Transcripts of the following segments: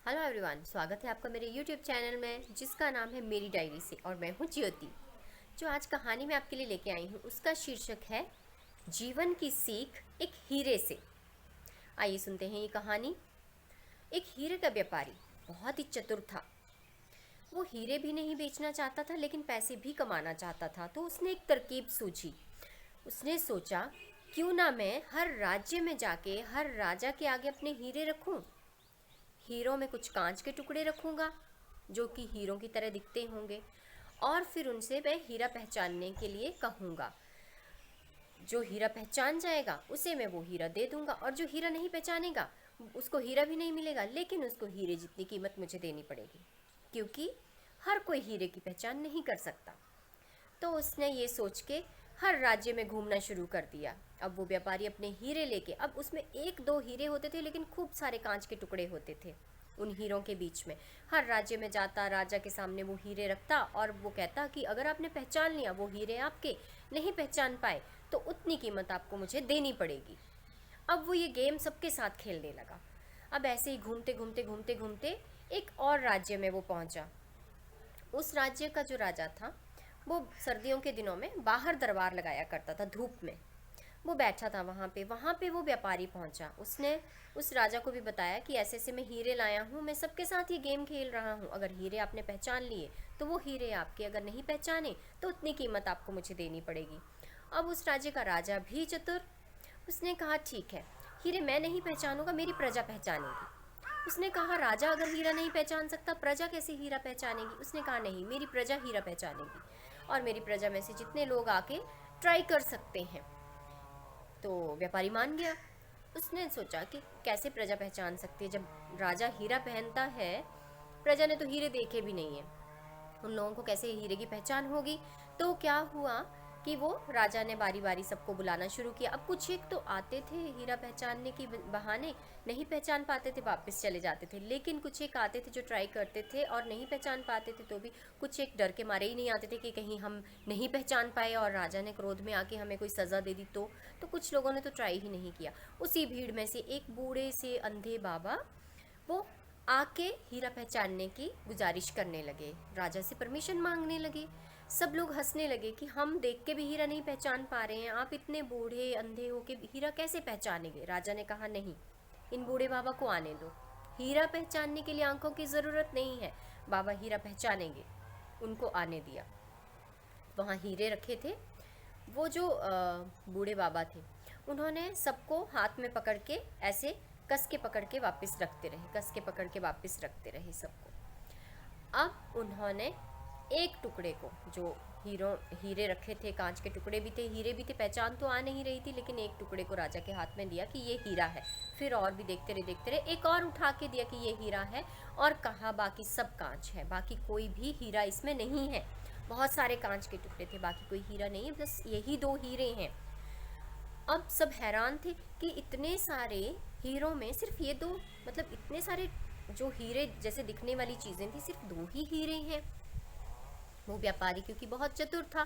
Hello everyone, स्वागत है आपका मेरे यूट्यूब चैनल में जिसका नाम है मेरी डायरी से। और मैं हूँ ज्योति। जो आज कहानी मैं आपके लिए लेके आई हूँ उसका शीर्षक है जीवन की सीख एक हीरे से। आइए सुनते हैं ये कहानी। एक हीरे का व्यापारी बहुत ही चतुर था। वो हीरे भी नहीं बेचना चाहता था लेकिन पैसे भी कमाना चाहता था। तो उसने एक तरकीब सूझी। उसने सोचा, क्यों ना मैं हर राज्य में जाके हर राजा के आगे अपने हीरे रखूं। हीरों में कुछ कांच के टुकड़े रखूंगा जो कि हीरों की तरह दिखते होंगे, और फिर उनसे मैं हीरा पहचानने के लिए कहूँगा। जो हीरा पहचान जाएगा उसे मैं वो हीरा दे दूंगा, और जो हीरा नहीं पहचानेगा उसको हीरा भी नहीं मिलेगा, लेकिन उसको हीरे जितनी कीमत मुझे देनी पड़ेगी, क्योंकि हर कोई हीरे की पहचान नहीं कर सकता। तो उसने ये सोच के हर राज्य में घूमना शुरू कर दिया। अब वो व्यापारी अपने हीरे लेके, अब उसमें एक दो हीरे होते थे लेकिन खूब सारे कांच के टुकड़े होते थे उन हीरों के बीच में। हर राज्य में जाता, राजा के सामने वो हीरे रखता और वो कहता कि अगर आपने पहचान लिया वो हीरे आपके, नहीं पहचान पाए तो उतनी कीमत आपको मुझे देनी पड़ेगी। अब वो ये गेम सबके साथ खेलने लगा। अब ऐसे ही घूमते घूमते घूमते घूमते एक और राज्य में वो पहुंचा। उस राज्य का जो राजा था वो सर्दियों के दिनों में बाहर दरबार लगाया करता था धूप में। वो बैठा था वहाँ पे वो व्यापारी पहुंचा। उसने उस राजा को भी बताया कि ऐसे ऐसे मैं हीरे लाया हूँ, मैं सबके साथ ये गेम खेल रहा हूँ। अगर हीरे आपने पहचान लिए तो वो हीरे आपके, अगर नहीं पहचाने तो उतनी कीमत आपको मुझे देनी पड़ेगी। अब उस राज्य का राजा भी चतुर। उसने कहा ठीक है, हीरे मैं नहीं पहचानूंगा, मेरी प्रजा पहचानेगी। उसने कहा राजा अगर हीरा नहीं पहचान सकता, प्रजा कैसे हीरा पहचानेगी। उसने कहा नहीं, मेरी प्रजा हीरा पहचानेगी, और मेरी प्रजा में से जितने लोग आके ट्राई कर सकते हैं। तो व्यापारी मान गया। उसने सोचा कि कैसे प्रजा पहचान सकती है जब राजा हीरा पहनता है। प्रजा ने तो हीरे देखे भी नहीं है, उन लोगों को कैसे हीरे की पहचान होगी। तो क्या हुआ कि वो राजा ने बारी बारी सबको बुलाना शुरू किया। अब कुछ एक तो आते थे हीरा पहचानने के बहाने, नहीं पहचान पाते थे वापस चले जाते थे, लेकिन कुछ एक आते थे जो ट्राई करते थे और नहीं पहचान पाते थे तो भी कुछ एक डर के मारे ही नहीं आते थे कि कहीं हम नहीं पहचान पाए और राजा ने क्रोध में आके हमें कोई सज़ा दे दी। तो कुछ लोगों ने तो ट्राई ही नहीं किया। उसी भीड़ में से एक बूढ़े से अंधे बाबा वो आके हीरा पहचानने की गुजारिश करने लगे, राजा से परमिशन मांगने लगे। सब लोग हंसने लगे कि हम देख के भी हीरा नहीं पहचान पा रहे हैं, आप इतने बूढ़े अंधे हो के हीरा कैसे पहचानेंगे। राजा ने कहा नहीं, इन बूढ़े बाबा को आने दो, हीरा पहचानने के लिए आंखों की ज़रूरत नहीं है, बाबा हीरा पहचानेंगे। उनको आने दिया। वहाँ हीरे रखे थे। वो जो बूढ़े बाबा थे उन्होंने सबको हाथ में पकड़ के ऐसे कस के पकड़ के वापस रखते रहे, कस के पकड़ के वापस रखते रहे सबको। अब उन्होंने एक टुकड़े को, जो हीरे रखे थे, कांच के टुकड़े भी थे, हीरे भी थे, पहचान तो आ नहीं रही थी, लेकिन एक टुकड़े को राजा के हाथ में दिया कि ये हीरा है। फिर और भी देखते रहे, एक और उठा के दिया कि ये हीरा है, और कहा बाकी सब कांच है, बाकी कोई भी हीरा इसमें नहीं है। बहुत सारे कांच के टुकड़े थे, बाकी कोई हीरा नहीं है, बस यही दो हीरे हैं। अब सब हैरान थे कि इतने सारे हीरों में सिर्फ ये दो, मतलब इतने सारे जो हीरे जैसे दिखने वाली चीज़ें थी सिर्फ दो ही हीरे हैं। वो व्यापारी क्योंकि बहुत चतुर था,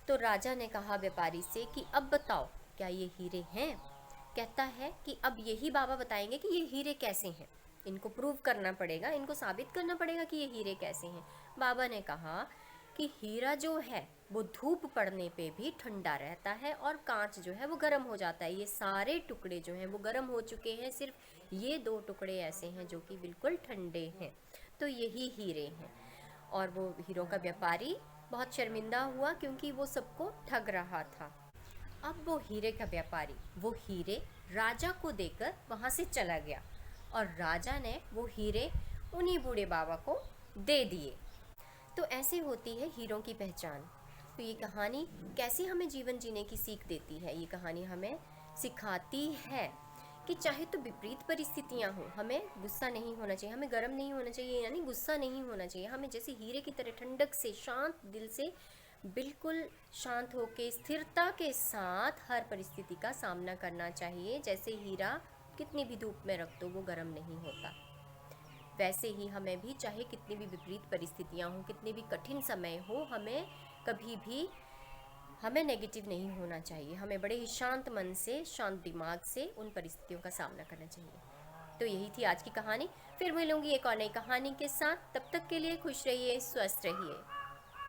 तो राजा ने कहा व्यापारी से कि अब बताओ क्या ये हीरे हैं। कहता है कि अब यही बाबा बताएंगे कि ये हीरे कैसे हैं, इनको प्रूव करना पड़ेगा, इनको साबित करना पड़ेगा कि ये हीरे कैसे हैं। बाबा ने कहा कि हीरा जो है वो धूप पड़ने पे भी ठंडा रहता है, और कांच जो है वो गर्म हो जाता है। ये सारे टुकड़े जो हैं वो गर्म हो चुके हैं, सिर्फ ये दो टुकड़े ऐसे हैं जो कि बिल्कुल ठंडे हैं, तो यही हीरे हैं। और वो हीरों का व्यापारी बहुत शर्मिंदा हुआ क्योंकि वो सबको ठग रहा था। अब वो हीरे का व्यापारी वो हीरे राजा को देकर वहाँ से चला गया, और राजा ने वो हीरे उन्हीं बूढ़े बाबा को दे दिए। तो ऐसे होती है हीरों की पहचान। तो ये कहानी कैसे हमें जीवन जीने की सीख देती है। ये कहानी हमें सिखाती है कि चाहे तो विपरीत परिस्थितियाँ हों, हमें गुस्सा नहीं होना चाहिए, हमें गर्म नहीं होना चाहिए, यानी गुस्सा नहीं होना चाहिए। हमें जैसे हीरे की तरह ठंडक से, शांत दिल से, बिल्कुल शांत होके स्थिरता के साथ हर परिस्थिति का सामना करना चाहिए। जैसे हीरा कितनी भी धूप में रख दो वो गर्म नहीं होता, वैसे ही हमें भी चाहे कितनी भी विपरीत परिस्थितियाँ हों, कितने भी कठिन समय हो, हमें कभी भी हमें नेगेटिव नहीं होना चाहिए। हमें बड़े ही शांत मन से, शांत दिमाग से उन परिस्थितियों का सामना करना चाहिए। तो यही थी आज की कहानी। फिर मिलूंगी एक और नई कहानी के साथ। तब तक के लिए खुश रहिए, स्वस्थ रहिए।